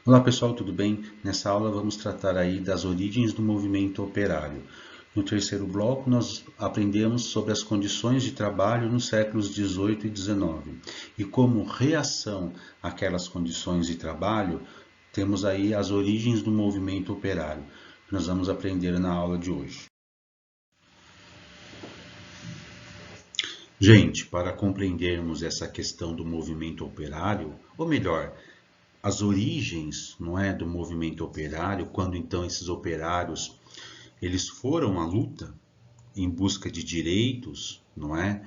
Olá pessoal, tudo bem? Nessa aula vamos tratar aí das origens do movimento operário. No terceiro bloco nós aprendemos sobre as condições de trabalho nos séculos 18 e 19 e como reação àquelas condições de trabalho temos aí as origens do movimento operário que nós vamos aprender na aula de hoje. Gente, para compreendermos essa questão do movimento operário, ou melhor, as origens, não é, do movimento operário, quando então esses operários eles foram à luta em busca de direitos, não é?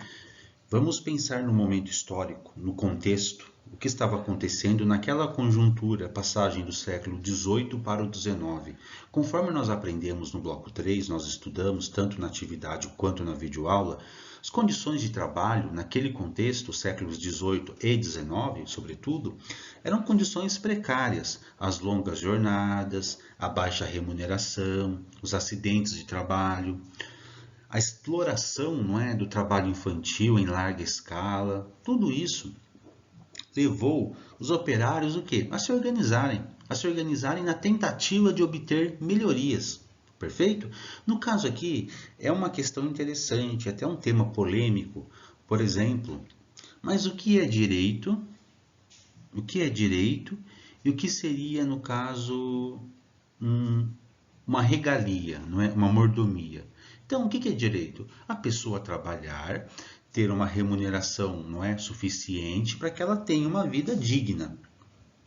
Vamos pensar no momento histórico, no contexto, o que estava acontecendo naquela conjuntura, passagem do século XVIII para o XIX. Conforme nós aprendemos no bloco 3, nós estudamos tanto na atividade quanto na videoaula, as condições de trabalho naquele contexto, séculos XVIII e XIX, sobretudo, eram condições precárias, as longas jornadas, a baixa remuneração, os acidentes de trabalho, a exploração, não é, do trabalho infantil em larga escala, tudo isso levou os operários o quê? A se organizarem na tentativa de obter melhorias. Perfeito? No caso aqui, é uma questão interessante, até um tema polêmico, por exemplo, mas o que é direito? O que é direito e o que seria, no caso, uma regalia, não é? Uma mordomia. Então, o que é direito? A pessoa trabalhar, ter uma remuneração, não é, suficiente para que ela tenha uma vida digna,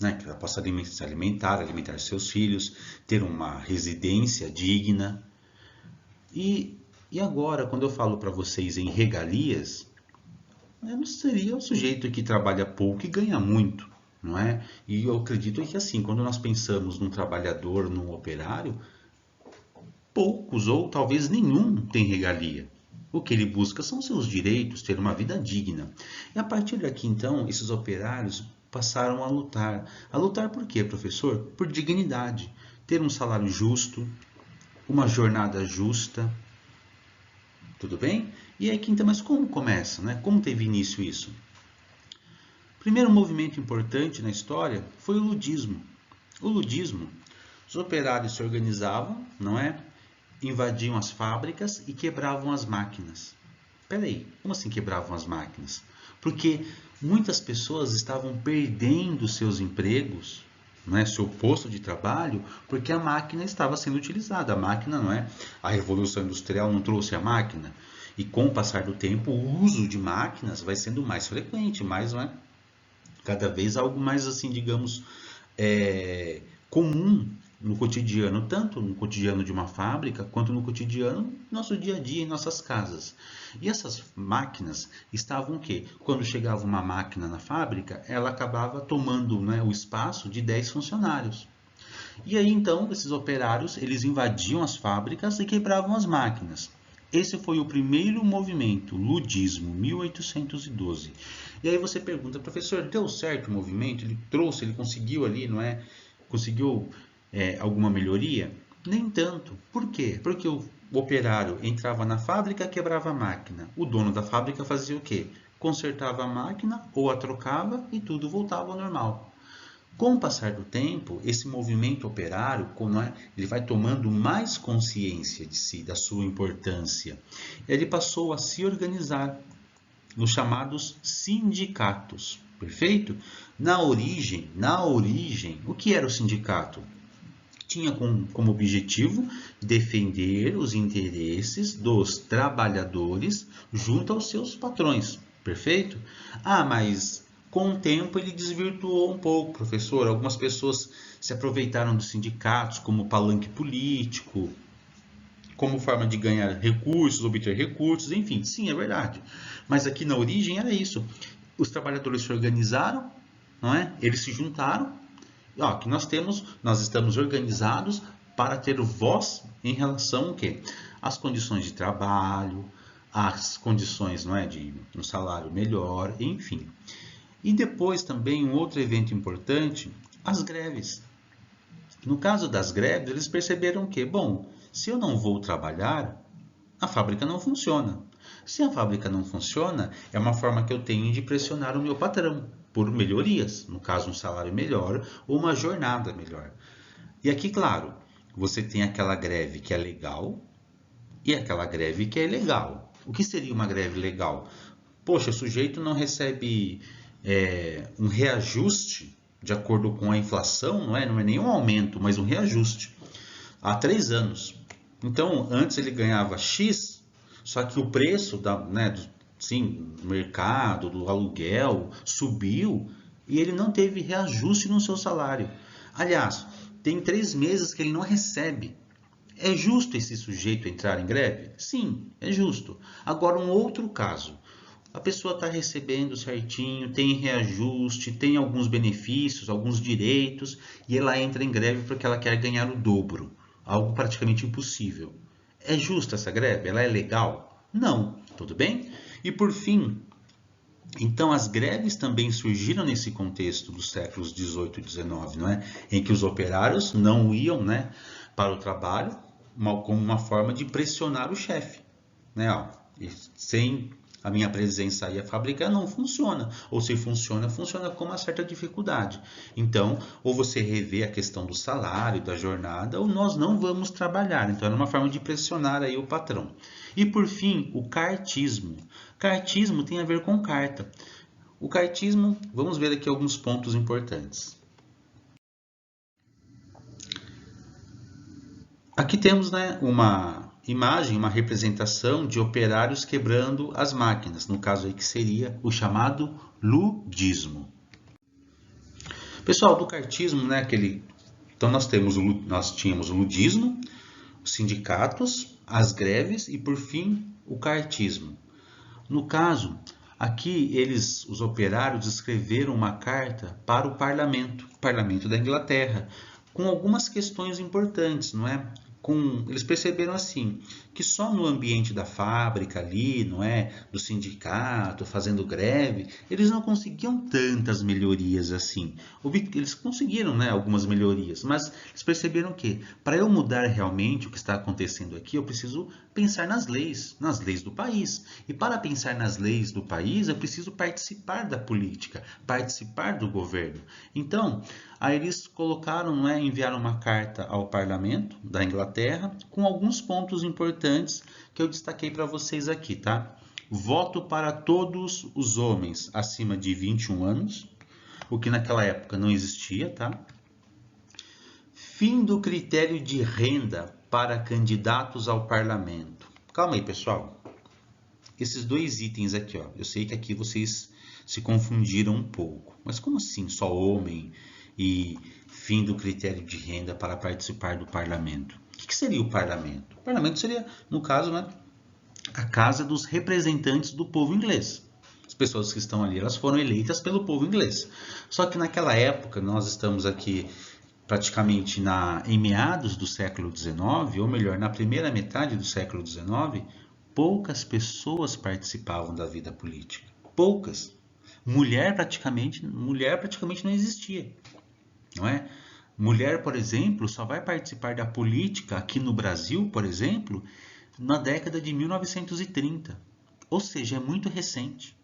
né? Que ela possa se alimentar, alimentar seus filhos, ter uma residência digna. E agora, quando eu falo para vocês em regalias, não seria o sujeito que trabalha pouco e ganha muito, não é? E eu acredito que assim, quando nós pensamos num trabalhador, num operário, poucos ou talvez nenhum tem regalia. O que ele busca são seus direitos, ter uma vida digna. E a partir daqui, então, esses operários passaram a lutar. A lutar por quê, professor? Por dignidade. Ter um salário justo, uma jornada justa. Tudo bem? E aí, então, mas como começa, né? Como teve início isso? O primeiro movimento importante na história foi o ludismo. O ludismo, os operários se organizavam, não é? Invadiam as fábricas e quebravam as máquinas. Peraí, como assim quebravam as máquinas? Porque muitas pessoas estavam perdendo seus empregos, não é, seu posto de trabalho, porque a máquina estava sendo utilizada. A máquina, não é? A Revolução Industrial não trouxe a máquina. E com o passar do tempo, o uso de máquinas vai sendo mais frequente, mais, não é? Cada vez algo mais assim, digamos, comum no cotidiano, tanto no cotidiano de uma fábrica, quanto no cotidiano do nosso dia a dia em nossas casas. E essas máquinas estavam o quê? Quando chegava uma máquina na fábrica, ela acabava tomando, né, o espaço de 10 funcionários. E aí então, esses operários, eles invadiam as fábricas e quebravam as máquinas. Esse foi o primeiro movimento, ludismo, 1812. E aí você pergunta, professor, deu certo o movimento? Ele trouxe, ele conseguiu ali, não é? Conseguiu alguma melhoria? Nem tanto. Por quê? Porque o operário entrava na fábrica, quebrava a máquina. O dono da fábrica fazia o quê? Consertava a máquina ou a trocava e tudo voltava ao normal. Com o passar do tempo, esse movimento operário, ele vai tomando mais consciência de si, da sua importância. Ele passou a se organizar nos chamados sindicatos, perfeito? Na origem, o que era o sindicato? Tinha como objetivo defender os interesses dos trabalhadores junto aos seus patrões, perfeito? Ah, mas com o tempo ele desvirtuou um pouco, professor. Algumas pessoas se aproveitaram dos sindicatos como palanque político, como forma de ganhar recursos, obter recursos, enfim, sim, é verdade. Mas aqui na origem era isso. Os trabalhadores se organizaram, não é? Eles se juntaram. Ó, que nós estamos organizados para ter voz em relação ao quê? Às condições de trabalho, às condições, não é, de um salário melhor, enfim. E depois também um outro evento importante, as greves. No caso das greves, eles perceberam que, bom, se eu não vou trabalhar, a fábrica não funciona. Se a fábrica não funciona, é uma forma que eu tenho de pressionar o meu patrão. por melhorias, no caso um salário melhor ou uma jornada melhor. E aqui, claro, você tem aquela greve que é legal e aquela greve que é ilegal. O que seria uma greve legal? Poxa, o sujeito não recebe um reajuste de acordo com a inflação, não é nenhum aumento, mas um reajuste há 3 anos. Então, antes ele ganhava X, só que o preço do mercado, do aluguel, subiu e ele não teve reajuste no seu salário. Aliás, tem 3 meses que ele não recebe. É justo esse sujeito entrar em greve? Sim, é justo. Agora, um outro caso. A pessoa está recebendo certinho, tem reajuste, tem alguns benefícios, alguns direitos, e ela entra em greve porque ela quer ganhar o dobro. Algo praticamente impossível. É justa essa greve? Ela é legal? Não. Tudo bem? E por fim, então as greves também surgiram nesse contexto dos séculos 18 e 19, não é? Em que os operários não iam, né, para o trabalho como uma forma de pressionar o chefe, né? E sem a minha presença aí a fábrica não funciona, ou se funciona, funciona com uma certa dificuldade. Então, ou você revê a questão do salário, da jornada, ou nós não vamos trabalhar. Então, era uma forma de pressionar aí o patrão. E por fim, o cartismo. Cartismo tem a ver com carta. O cartismo, vamos ver aqui alguns pontos importantes. Aqui temos, né, uma imagem, uma representação de operários quebrando as máquinas, no caso aí que seria o chamado ludismo. Pessoal, do cartismo, né, então nós tínhamos o ludismo, os sindicatos, as greves e por fim o cartismo. No caso, aqui os operários escreveram uma carta para o parlamento da Inglaterra, com algumas questões importantes, não é? Eles perceberam assim, que só no ambiente da fábrica ali, não é, do sindicato, fazendo greve, eles não conseguiam tantas melhorias assim. Eles conseguiram, né, algumas melhorias, mas eles perceberam que para eu mudar realmente o que está acontecendo aqui, eu preciso pensar nas leis do país. E para pensar nas leis do país, eu preciso participar da política, participar do governo. Então, aí eles colocaram, não é, enviaram uma carta ao parlamento da Inglaterra com alguns pontos importantes que eu destaquei para vocês aqui, tá? Voto para todos os homens acima de 21 anos, o que naquela época não existia, tá? Fim do critério de renda para candidatos ao parlamento. Calma aí, pessoal. Esses 2 itens aqui, ó, eu sei que aqui vocês se confundiram um pouco. Mas como assim só homem e fim do critério de renda para participar do parlamento? O que seria o parlamento? O parlamento seria, no caso, né, a casa dos representantes do povo inglês. As pessoas que estão ali, elas foram eleitas pelo povo inglês. Só que naquela época, nós estamos aqui praticamente em meados do século XIX, ou melhor, na primeira metade do século XIX, poucas pessoas participavam da vida política. Poucas. Mulher praticamente não existia, não é? Mulher, por exemplo, só vai participar da política aqui no Brasil, por exemplo, na década de 1930. Ou seja, é muito recente.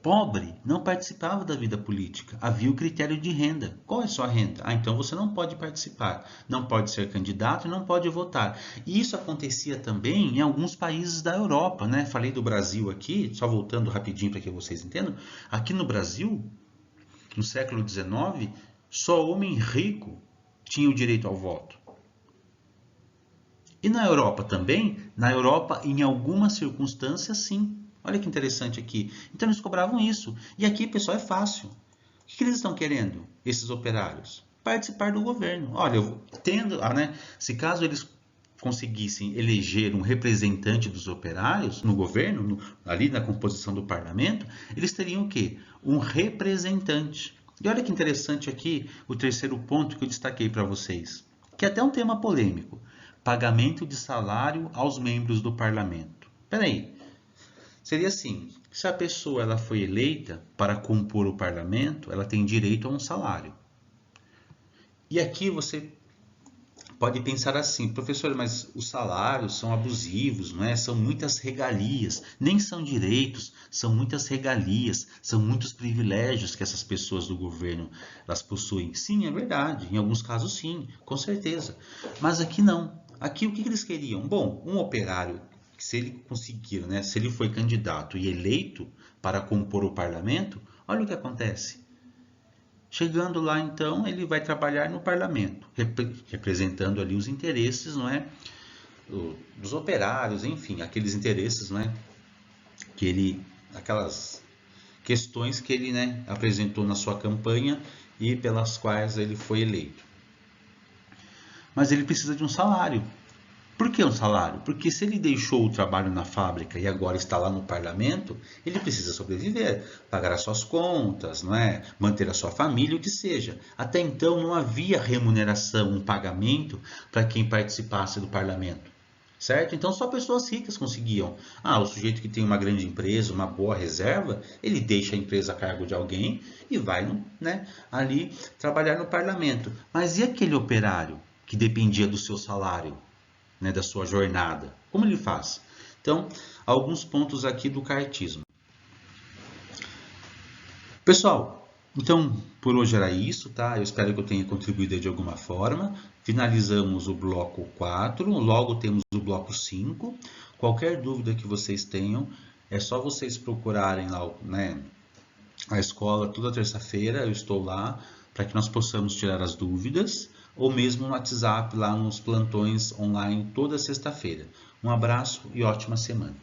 Pobre não participava da vida política. Havia o critério de renda. Qual é a sua renda? Então você não pode participar, não pode ser candidato e não pode votar. E isso acontecia também em alguns países da Europa, né? Falei do Brasil aqui, só voltando rapidinho para que vocês entendam. Aqui no Brasil, no século XIX, só homem rico tinha o direito ao voto. E na Europa também? Na Europa, em algumas circunstâncias, sim. Olha que interessante aqui. Então eles cobravam isso. E aqui, pessoal, é fácil. O que eles estão querendo, esses operários? Participar do governo. Olha, se caso eles conseguissem eleger um representante dos operários no governo, ali na composição do parlamento, eles teriam o quê? Um representante. E olha que interessante aqui o terceiro ponto que eu destaquei para vocês, que é até um tema polêmico. Pagamento de salário aos membros do parlamento. Espera aí. Seria assim, se a pessoa ela foi eleita para compor o parlamento, ela tem direito a um salário. E aqui você pode pensar assim, professor, mas os salários são abusivos, não é? São muitas regalias, nem são direitos, são muitas regalias, são muitos privilégios que essas pessoas do governo elas possuem. Sim, é verdade, em alguns casos sim, com certeza. Mas aqui não. Aqui o que eles queriam? Bom, um operário, se ele conseguir, né? Se ele foi candidato e eleito para compor o parlamento, olha o que acontece. Chegando lá, então, ele vai trabalhar no parlamento, representando ali os interesses, não é, dos operários, enfim, aqueles interesses, não é, que ele, aquelas questões que ele, né, apresentou na sua campanha e pelas quais ele foi eleito. Mas ele precisa de um salário. Por que um salário? Porque se ele deixou o trabalho na fábrica e agora está lá no parlamento, ele precisa sobreviver, pagar as suas contas, não é? Manter a sua família, o que seja. Até então não havia remuneração, um pagamento para quem participasse do parlamento. Certo? Então só pessoas ricas conseguiam. O sujeito que tem uma grande empresa, uma boa reserva, ele deixa a empresa a cargo de alguém e vai, né, ali trabalhar no parlamento. Mas e aquele operário que dependia do seu salário? Né, da sua jornada. Como ele faz? Então, alguns pontos aqui do cartismo. Pessoal, então por hoje era isso, tá? Eu espero que eu tenha contribuído de alguma forma. Finalizamos o bloco 4, logo temos o bloco 5. Qualquer dúvida que vocês tenham, é só vocês procurarem lá, né, a escola toda terça-feira, eu estou lá para que nós possamos tirar as dúvidas, ou mesmo no WhatsApp lá nos plantões online toda sexta-feira. Um abraço e ótima semana.